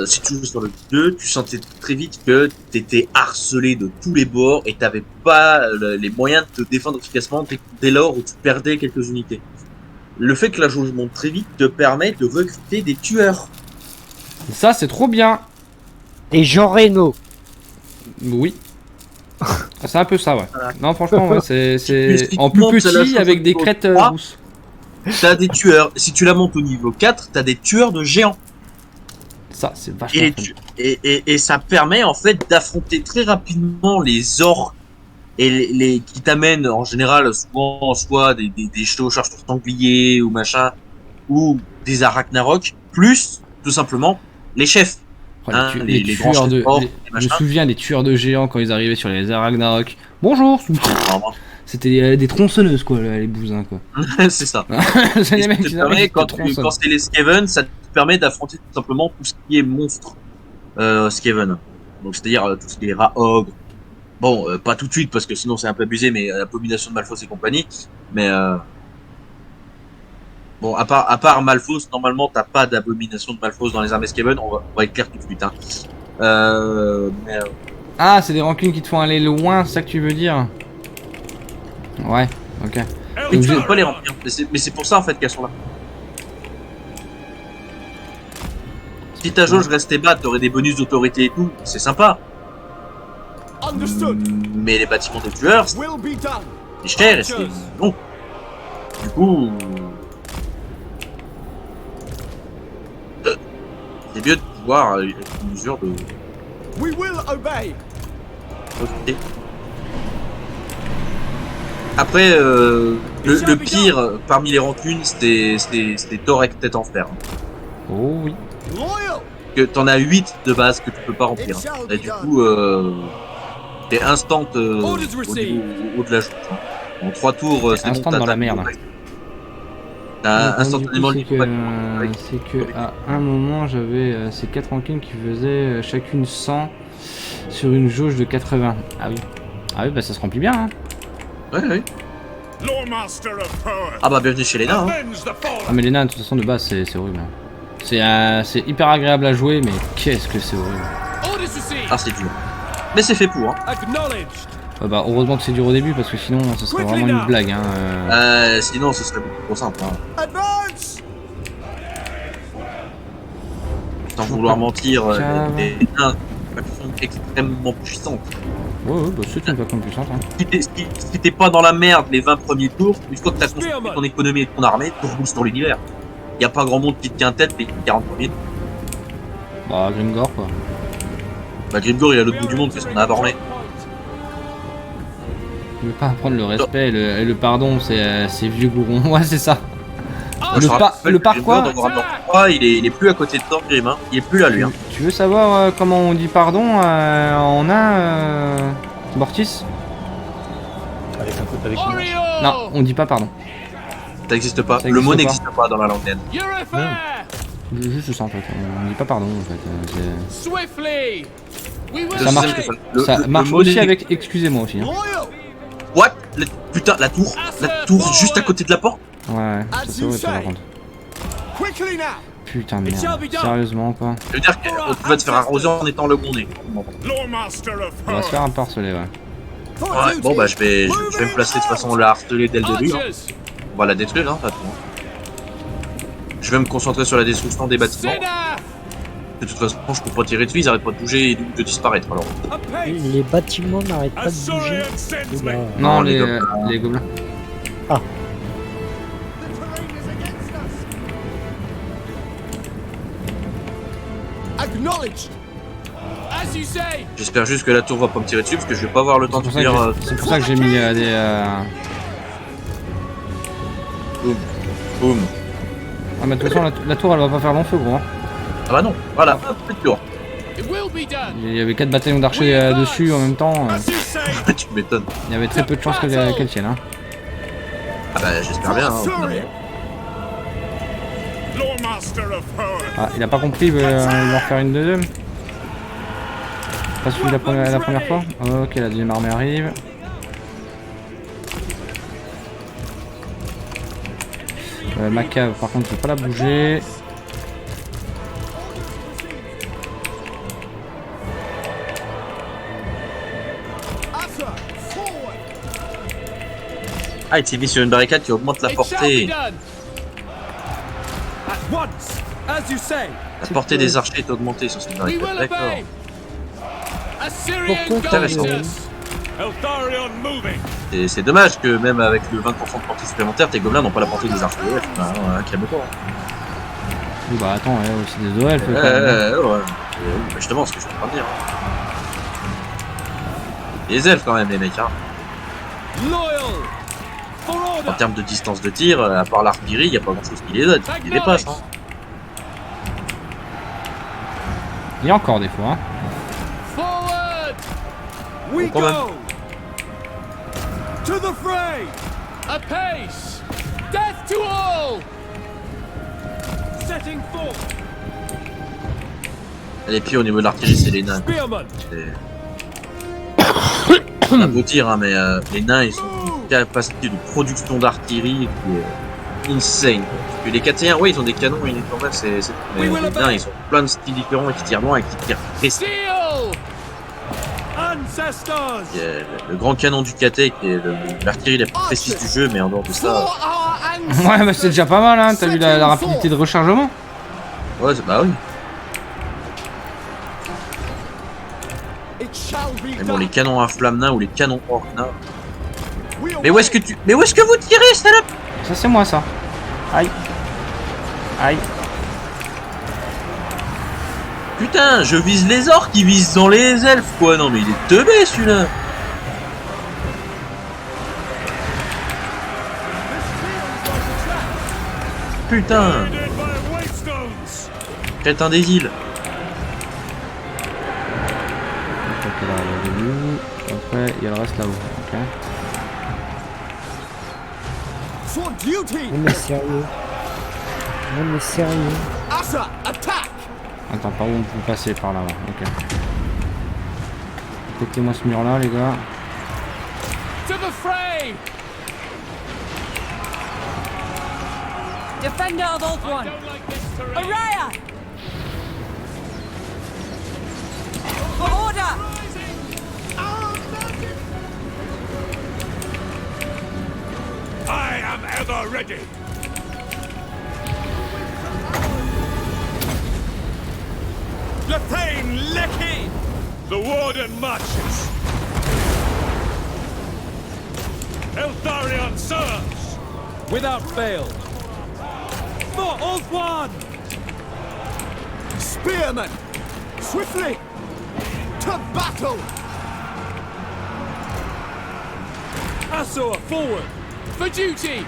si tu joues sur le 2, tu sentais très vite que t'étais harcelé de tous les bords et t'avais pas les moyens de te défendre efficacement dès lors où tu perdais quelques unités. le fait que la jauge monte très vite te permet de recruter des tueurs. Et ça, c'est trop bien. Et Jean Reno. Oui. C'est un peu ça, ouais. Voilà. Non, franchement, ouais, c'est Si en tu plus montes la petit chose avec au des niveau crêtes 3, rousses. T'as des tueurs. Si tu la montes au niveau 4, t'as des tueurs de géants. Ça, c'est vachement Et, fun. et ça permet en fait d'affronter très rapidement les orques et qui t'amènent en général souvent soit des chevaucheurs sur sangliers ou machin, ou des arachnarocs, plus tout simplement les chefs. Oh, Hein, les les grands tueurs chefs de. orques, Je les me machins. souviens des tueurs de géants quand ils arrivaient sur les Ragnarok. Bonjour. Vraiment. C'était des tronçonneuses, quoi, les bousins, quoi. C'est ça. C'est Et les ça mecs te qui permet, arrivent, quand ils te tronçonnent. c'est les Skaven, ça te permet d'affronter tout simplement tout ce qui est monstre Skaven. Donc c'est-à-dire tout ce qui est rat ogre. Bon, pas tout de suite parce que sinon c'est un peu abusé, mais abomination de Malphos et compagnie. Mais bon, à part Malphos, normalement t'as pas d'abomination de Malphos dans les armées Skaven. On va être clair tout de suite. Hein. Mais Ah, c'est des rancunes qui te font aller loin, c'est ça que tu veux dire? Ouais, ok. mais tu peux pas les remplir. Mais c'est pour ça en fait qu'elles sont là. Si ta jauge restait bas, t'aurais des bonus d'autorité et tout, c'est sympa. Understood. Mais les bâtiments des tueurs, Will be done. c'est cher et c'est long. Du coup, c'est mieux de pouvoir être en mesure de We will obey. recruter. Après, le pire parmi les rancunes, c'était Torek tête en fer. Oh oui. Loyal. Que t'en as 8 de base que tu peux pas remplir. Et du coup, t'es instant au de la joute. En 3 tours, c'est Instant bon, dans la merde. T'as Donc, instantanément du le coup, niveau. c'est que à un moment j'avais ces 4 rancunes qui faisaient chacune 100 sur une jauge de 80. Ah oui. Ah oui, bah ça se remplit bien. Hein. Ouais. Ah bah bienvenue chez Lena. Hein. Ah mais les nains de toute façon de base c'est horrible. Hein. C'est hyper agréable à jouer mais qu'est-ce que c'est horrible. Ah c'est dur. Mais c'est fait pour. Hein. Acknowledged. Bah heureusement que c'est dur au début parce que sinon ça serait vraiment une blague. Hein. Sinon ce serait beaucoup trop simple. Hein. Advance. Sans vouloir mentir, Cave. les nains sont extrêmement puissantes. Ouais, bah c'est une façon puissante. Hein. Si t'es pas dans la merde les 20 premiers tours, une fois que t'as construit ton économie et ton armée, tu reboosts dans l'univers. Y a pas grand monde qui te tient tête les 40 premiers. Bah Grimgor quoi. Bah Grimgor il est à l'autre bout du monde, qu'est-ce qu'on a à Vormé. Je veux pas apprendre le respect et le pardon, c'est vieux gourons. Ouais, c'est ça. Moi, je te rappelle le que par Grimgor, quoi dans Warhammer 3, il est plus à côté de Thorgrim, hein. Il est plus là lui. Hein. Tu veux savoir comment on dit pardon en un Mortis? Avec un peu avec Oriole! Non, on dit pas pardon. Ça n'existe pas. Ça Le mot existe n'existe pas dans la langue naine. You're a fair! Juste ça en fait. On dit pas pardon en fait. Swiftly! We will Ça marche. say- Ça marche mot aussi n'existe- avec excusez-moi aussi. Hein. Loyal. What? Putain, la tour juste à côté de la porte. Ouais, c'est vrai par contre. Quickly now. Putain de merde. Sérieusement quoi. Ça veut dire qu'on va te faire arroser en étant le gondé. On va se faire un peu harceler ouais. For Ouais, duty. bon bah je vais me placer de toute façon la harceler dès le début. Hein. Archers! On va la détruire, hein, attends. Je vais me concentrer sur la destruction des bâtiments. Sinner! De toute façon, je peux pas tirer dessus, ils arrêtent pas de bouger et de disparaître alors. A pace! Les bâtiments n'arrêtent pas de bouger. Oula. Non, les les gobelins. The terrain is against us. Acknowledged. As you say! J'espère juste que la tour va pas me tirer dessus parce que je vais pas avoir le temps de C'est finir. c'est pour ça que j'ai mis des. Boum. Boum. Ah mais de toute façon la tour elle va pas faire long feu gros. Hein. Ah bah non, voilà, hop, plus de tour. It will be done! Il y avait 4 bataillons d'archers dessus en même temps. Tu m'étonnes. Il y avait très peu de chances qu'elle tienne. Hein. Ah bah j'espère bien. Hein. Surya. Ah, il a pas compris, il va en faire une deuxième. Pas suivi la première fois. Ok, la deuxième armée arrive. Ma cave, par contre, je vais pas la bouger. Asa. Forward. Ah, il s'est mis sur une barricade qui augmente la It shall be portée. done! At once, as you say. La portée des archers est augmentée sur cette We barricade. will D'accord. obey. Assyrian Pourquoi t'as raison. guards. Eltharion moving. Et c'est dommage que même avec le 20% de portée supplémentaire, tes gobelins n'ont pas la portée des archers. Calme-toi. Oui, bah attends, il y a aussi des OL. Ouais. Justement, ce que je suis en train de dire. Les elfes quand même, les mecs. Hein. Loyal. For En order. termes de distance de tir, à part l'artillerie, il n'y a pas grand chose qui les dépasse. Hein. Il y a encore des fois. Hein. Forward. We Quand même. go. To the fray. Apace. Death to all. Setting forth. Les pieds au niveau de l'artillerie, c'est les nains. Spearman. C'est un beau tir, hein, mais les nains, ils ont une capacité de production d'artillerie qui est insane. Parce que les 4 oui, ils ont des canons, mais les nains, ils ont plein de styles différents et qui tirent loin et qui tirent précis. Seal. Ancestors. Il y a le grand canon du KT qui est l'artillerie la plus précise du jeu, mais en dehors de ça, For our ancestors. Ouais, bah c'est déjà pas mal, hein. T'as vu la rapidité de rechargement? ouais, bah oui. It shall be Mais bon, les done. canons à flamme nains ou les canons orc nains. We Mais où est-ce que vous tirez, salope? Ça, c'est moi, ça. Aïe. Aïe. Putain, je vise les orcs, ils visent dans les elfes, quoi. Non, mais il est teubé, celui-là. Putain, crétin des îles. Ok, là, il y a le loup. Après, il y a le reste là-haut. Ok. For duty. Non mais sérieux. Non mais sérieux. Asa, attack. Attends, par où on peut passer par là-bas? Ok. Écoutez-moi ce mur-là, les gars. To the fray. Defender of Old One. Don't like this terrain. Araya. For order. I am ever ready. Lethane Lecky. The warden marches. Eltharion serves. Without fail. For Ulthuan. Spearmen. Swiftly. To battle. Asor forward. For duty.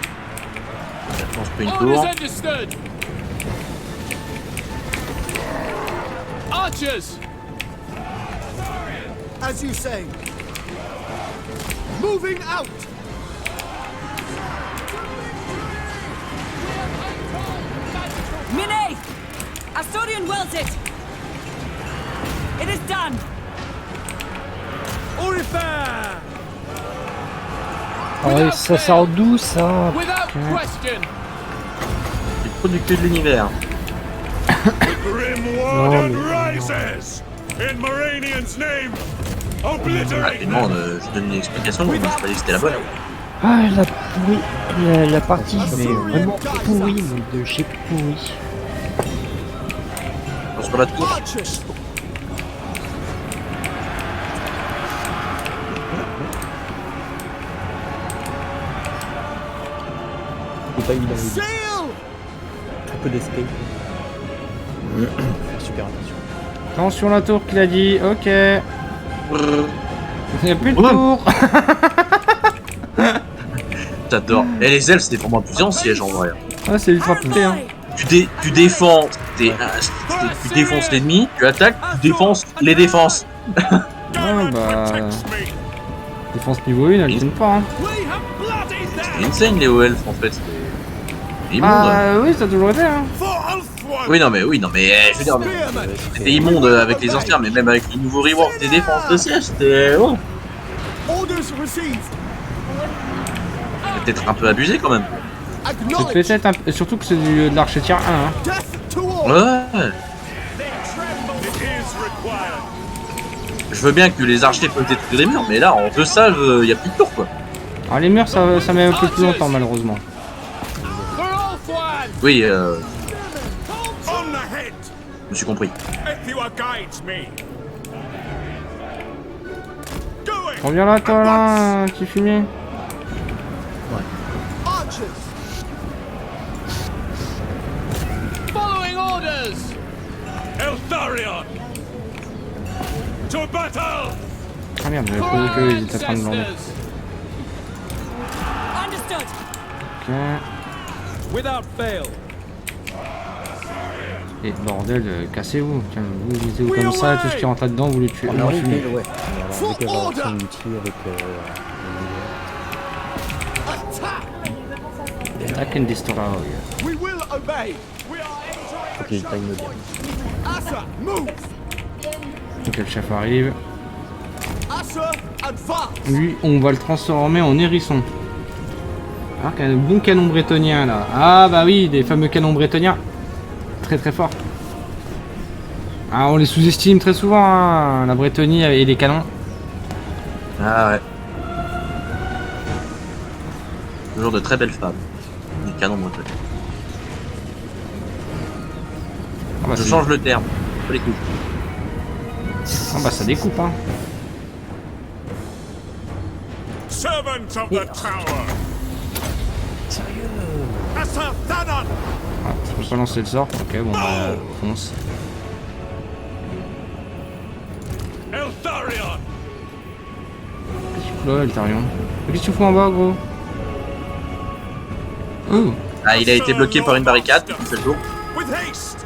On se fait une Orders tour. understood. Archers. As you say. Moving out. Mine. Asturian wills it. It is done. Orifair. Ah ouais, ça sort d'où ça? Without question. C'est le producteur de l'univers. Grim Non, warden mais- rises. In Moranian's name. Ah, Obliterate. et bon, je donne une explication, mais je pas dit que c'était la bonne. Ah la pourrie. La partie mais vraiment pourrie, mais de chez pourri. Sur la tour. Archers. C'est pas évident. Sail. Très peu d'escape. Super attention. Attention la tour qu'il a dit. Ok. Il n'y a plus de Ouais. tour. J'adore. Et les elfes, c'était pour moi plusieurs sièges en vrai. Ah, c'est ultra pété, hein. Tu défends, tu défonces l'ennemi, tu attaques, tu défonces les défenses. Ouais, bah. Défense niveau 1, elle tienne pas, hein. We have bloodied C'est them. insane les hauts elfes en fait. C'est immonde. Ah, oui, ça a toujours été, hein. For Ulthuan. Oui, non, mais je veux dire, Spearmen. c'était immonde avec les anciens, mais même avec le nouveau rework des défenses de siège, c'était Orders received. peut-être un peu abusé quand même. C'est Acknowledge. peut-être un peu. Surtout que c'est de l'archer tier 1, hein. Death to all. Ouais. It is required. Je veux bien que les archers peuvent détruire les murs, mais là, en deux salves, il y a plus de tour quoi. Alors, les murs, ça met un peu plus longtemps, malheureusement. For Ulthuan. Oui, Je suis compris. Ithua guides me. Going. Reviens là, toi, là, petit fumier. Archers! Following orders. Eltharion. To battle. Ah merde, j'avais pas vu qu'ils étaient en train de bander. Understood. Ok. Without fail. Et bordel, cassez-vous. Tiens, vous lisez comme ça, tout ce qui rentre là-dedans, vous les tuez. On Moi, a je suis ouais. Alors, For dès qu'elle va order. son outil avec Attack and destroy. We will obey. We are faut entering qu'il the time bien. Asa, move! Donc le chef arrive. Asa, advance! Lui, on va le transformer en hérisson. Ah, un bon canon bretonien là. Ah bah oui, des fameux canons bretoniens. Très très fort. Ah, on les sous-estime très souvent, hein, la Bretonie et les canons. Ah ouais. Toujours de très belles femmes. Des canons bretons. Ah bah, Je c'est- change le terme. Pas les coups. ah bah ça découpe, hein. Servants of the tower. Asa Thanon. Ah, je peux pas lancer le sort. Ok, bon bah fonce. Eltharion. Qu'est-ce que tu fous là, Eltharion? Qu'est-ce que tu fous en bas, gros? Oh! Ah, il a été bloqué par une barricade. Il fait le tour. With haste.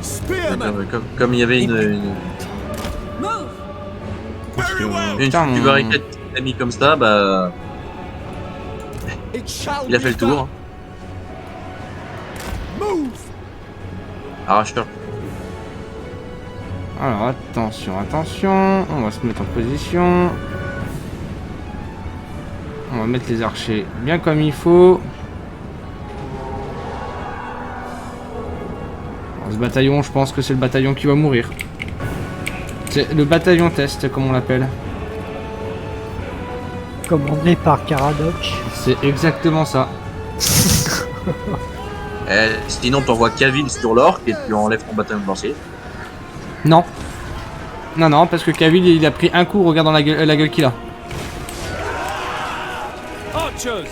Spearman! Comme il y avait une Move. Very well. Putain, mon- barricade qui a mis comme ça, bah It shall il a fait be le tour. done. Move! Arrache-toi. Alors attention, attention, on va se mettre en position. On va mettre les archers bien comme il faut. Alors, ce bataillon, je pense que c'est le bataillon qui va mourir. C'est le bataillon test, comme on l'appelle. Commandé par Caradoc. C'est exactement ça. Sinon, t'envoies Cavill sur l'orque et tu enlèves ton bataillon de lancier. Non. Non, non, parce que Cavill, il a pris un coup, regarde dans la gueule qu'il a. Archers.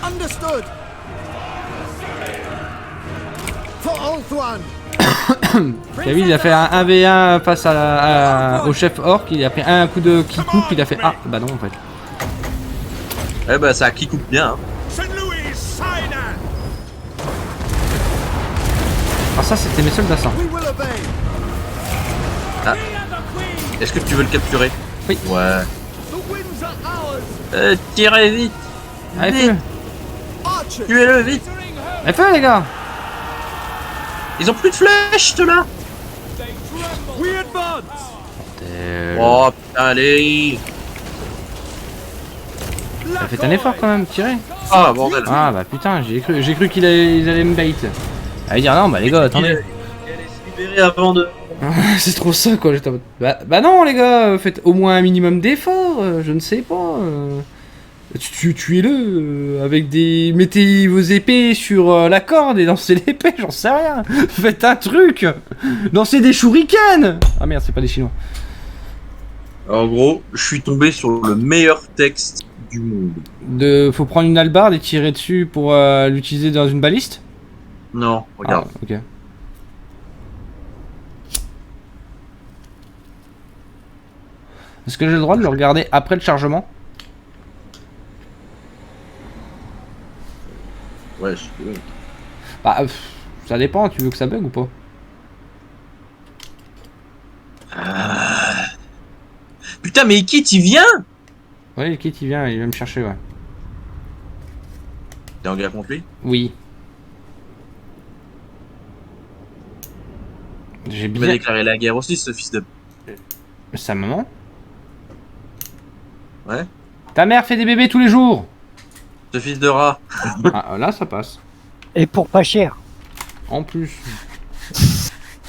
Understood! For Ulthuan! Cavill, il a fait un 1v1 face au chef orc, il a pris un coup de qui coupe, il a fait ah, bah non en fait. Eh bah ça qui coupe bien. Hein. St. Louis Sinan. Ah ça c'était mes soldats ça. We will obey! Est-ce que tu veux le capturer? Oui. Ouais. The winds are ours! Tirez vite. Allez Vite. feu. Archers! Tuez-le vite. Allez feu les gars. Ils ont plus de flèches là. We advance. Oh putain, allez. T'as fait un effort quand même, tirez. Ah bordel. Ah bah putain, j'ai cru qu'ils allaient me bait. Allez dire non bah les gars, attendez. Il allait se libérer avant de. C'est trop ça quoi, j'étais en mode, bah non les gars, faites au moins un minimum d'effort, je ne sais pas. Tuez-le avec des... Mettez vos épées sur la corde et lancez l'épée, j'en sais rien. Faites un truc. Lancez des shurikens. Ah merde, c'est pas des chinois. En gros, je suis tombé sur le meilleur texte du monde. Faut prendre une hallebarde et tirer dessus pour l'utiliser dans une baliste. Non, regarde. Ah, ok. Est-ce que j'ai le droit de le regarder après le chargement? Ouais, Bah, ça dépend, tu veux que ça bug ou pas? Putain, mais Kit, il vient. Ouais, le kit il vient me chercher, ouais. T'es en guerre contre lui? Oui. J'ai Il va bien... déclarer la guerre aussi, ce fils de. Sa maman? Ouais. Ta mère fait des bébés tous les jours. Ce fils de rat. Ah, là ça passe. Et pour pas cher. En plus.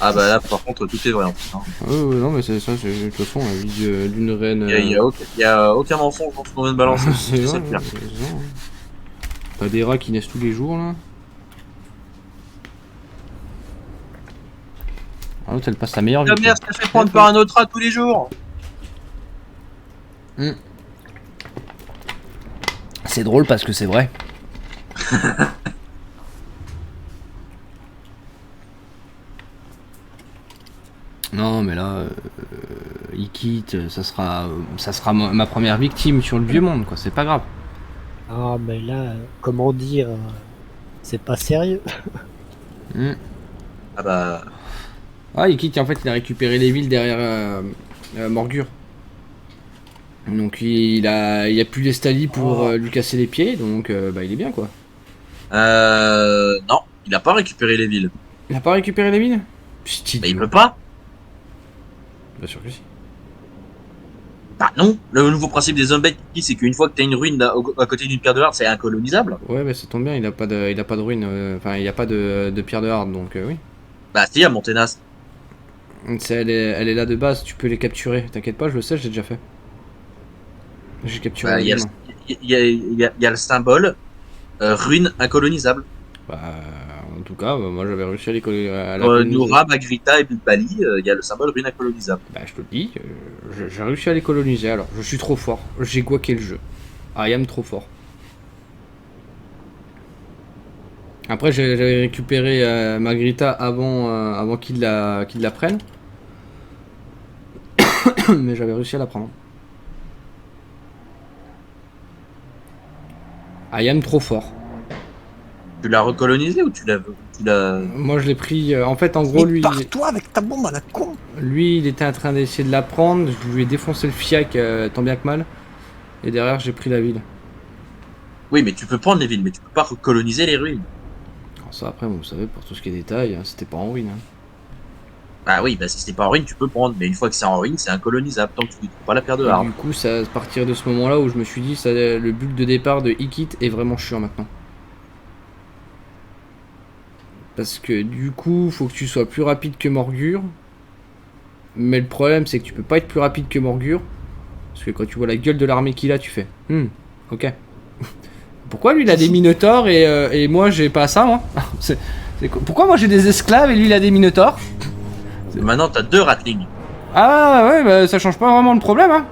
Ah bah là, par contre, tout est vrai en plus. Hein. Non, mais c'est ça, c'est de toute façon la vie d'une reine. Il y a aucun mensonge dans ce qu'on vient de balancer. c'est c'est vrai, le pire. c'est ça, hein. T'as des rats qui naissent tous les jours là. Ah, l'autre elle passe sa meilleure vie. Ta mère se fait prendre par un autre rat tous les jours. C'est drôle parce que c'est vrai. Non mais là, il quitte, ça sera ma première victime sur le vieux monde quoi, c'est pas grave. Ah, mais là, comment dire, c'est pas sérieux. Ah bah. Ah, il quitte, en fait il a récupéré les villes derrière Morgur. Donc il a plus les Stali pour lui casser les pieds, donc bah il est bien quoi. Non, il a pas récupéré les villes. Il a pas récupéré les villes? Bah, il peut pas. Bien sûr que si. Bah non, le nouveau principe des zombies, c'est qu'une fois que t'as une ruine à côté d'une pierre de hard, c'est incolonisable. Ouais, bah ça tombe bien, il a pas de ruine, enfin il a pas de pierre de hard, donc oui. Bah si, à Monténas. Elle est là de base, tu peux les capturer, t'inquiète pas, je le sais, j'ai déjà fait. J'ai capturé Bah, la il y, ville. a le symbole ruine incolonisable. Bah, en tout cas, moi j'avais réussi à les coloniser. Noura, Magrita et Bilbali, il y a le symbole ruine incolonisable. Bah, je te le dis, j'ai réussi à les coloniser alors. Je suis trop fort, j'ai guaqué le jeu. I am trop fort. Après, j'avais récupéré Magrita avant qu'il la prenne. Mais j'avais réussi à la prendre. I am trop fort. Tu l'as recolonisé ou tu l'as... Moi je l'ai pris, en fait en gros lui... Pars-toi avec ta bombe à la con. Lui il était en train d'essayer de la prendre, je lui ai défoncé le fiac tant bien que mal. Et derrière j'ai pris la ville. Oui, mais tu peux prendre les villes, mais tu peux pas recoloniser les ruines. Alors ça après, vous savez, pour tout ce qui est détail, c'était pas en ruine. Hein. Bah oui, bah si c'était pas en ruine, tu peux prendre, mais une fois que c'est en ruine, c'est incolonisable, tant que tu ne trouves pas la pierre de Et hard. du coup, c'est à partir de ce moment-là où je me suis dit, ça, le but de départ de Ikit est vraiment chiant maintenant. Parce que du coup, faut que tu sois plus rapide que Morgur. Mais le problème, c'est que tu peux pas être plus rapide que Morgur. Parce que quand tu vois la gueule de l'armée qu'il a, tu fais ok. Pourquoi lui il a des minotaures et moi j'ai pas ça, moi Pourquoi moi j'ai des esclaves et lui il a des minotaures? Maintenant, t'as 2 ratlings. Ah ouais, bah ça change pas vraiment le problème, hein.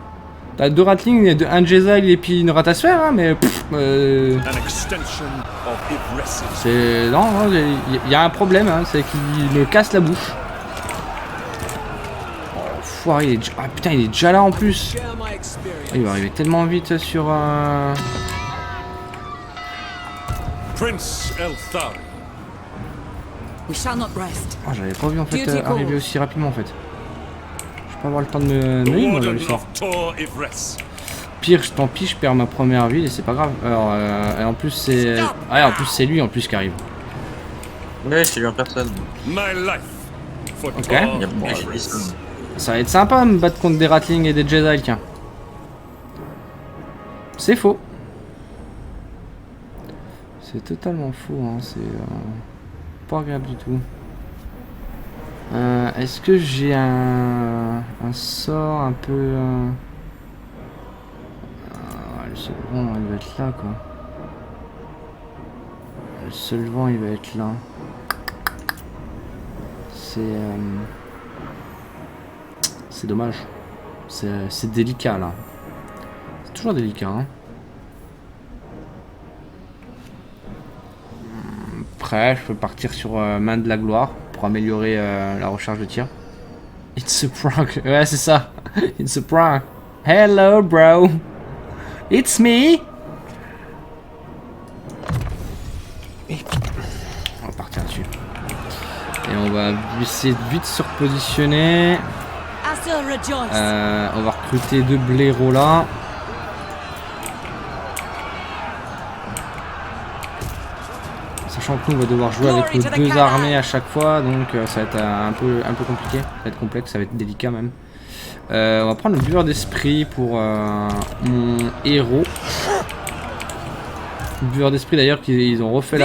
T'as 2 ratlings, un Jezal et puis une ratasphère, hein, mais c'est... Non, il y a un problème, hein, c'est qu'il me casse la bouche. Oh, foiré, il est déjà... Ah putain, il est déjà là en plus. Il va arriver tellement vite sur... Prince Elthari. We shall not rest. Oh, j'avais pas vu en fait Duty calls. arriver aussi rapidement en fait. Je vais pas avoir le temps de me The moi, Warden le soir. of Tor Ivres. Pire, tant pis, je perds ma première ville et c'est pas grave. Alors, et en plus c'est... Ah, en plus c'est lui en plus qui arrive. Ouais, c'est lui en personne. My life for Ok. Tor Il y a bon, j'ai Ivres. dit ça. Ça va être sympa de me battre contre des ratlings et des Jedi, tiens. C'est faux. C'est totalement faux, hein. C'est pas agréable du tout. Est-ce que j'ai un sort un peu... le seul vent, il va être là, quoi. Le seul vent, il va être là. C'est dommage. C'est délicat, là. C'est toujours délicat, hein. Après, je peux partir sur main de la gloire pour améliorer la recharge de tir. It's a prank. Ouais, c'est ça. It's a prank. Hello, bro. It's me. On va partir dessus. Et on va essayer de vite se repositionner. Asur rejoice. On va recruter 2 blaireaux là. Sachant que nous on va devoir jouer avec nos 2 armées à chaque fois, donc ça va être un peu compliqué, ça va être complexe, ça va être délicat même. On va prendre le buveur d'esprit pour mon héros. Le buveur d'esprit d'ailleurs qu'ils ont refait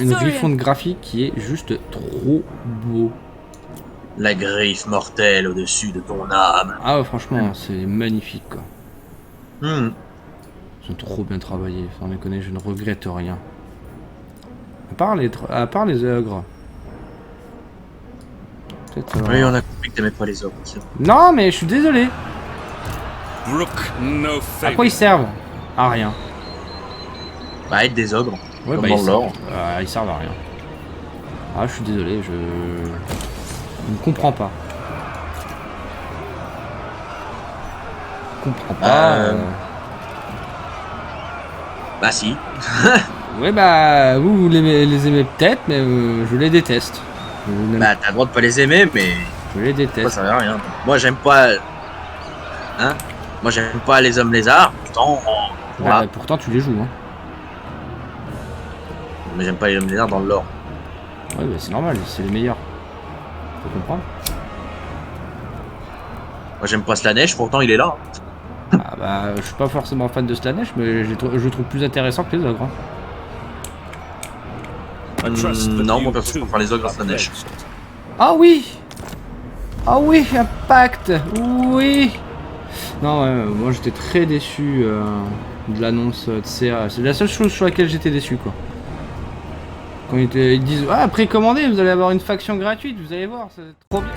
une refonte graphique qui est juste trop beau. La griffe mortelle au-dessus de ton âme. Ah ouais, franchement, c'est magnifique quoi. Hmm. Ils ont trop bien travaillé, sans déconner, je ne regrette rien. À part les ogres. Peut-être. Oui, on a compris que t'aimais pas les ogres. Non, mais je suis désolé. Brook no À favor. quoi ils servent? À rien. Bah, être des ogres. Ouais, Comme bah dans ils le lore. servent, ils servent à rien. Ah, je suis désolé, je ne comprends pas. Je comprends pas. Bah si. Ouais, bah, vous les aimez peut-être, mais je les déteste. Bah t'as le droit de pas les aimer, mais Je les moi déteste. ça veut rien. Moi j'aime pas... Hein. Moi j'aime pas les hommes lézards, pourtant... Voilà. Bah, pourtant, tu les joues, hein. Mais j'aime pas les hommes lézards dans le lore. Ouais, bah, c'est normal, c'est les meilleurs. Faut comprendre. Moi j'aime pas Slanesh, pourtant il est là. Ah bah, je suis pas forcément fan de Slanesh, mais je le trouve plus intéressant que les ogres. Hein. Non, moi perso je préfère les ogres à Slanesh. Ah oui! Ah oui, Impact! Oui! Non, ouais, moi j'étais très déçu de l'annonce de CA. C'est la seule chose sur laquelle j'étais déçu, quoi. Quand ils disent, ah, précommandez, vous allez avoir une faction gratuite, vous allez voir, c'est trop bien.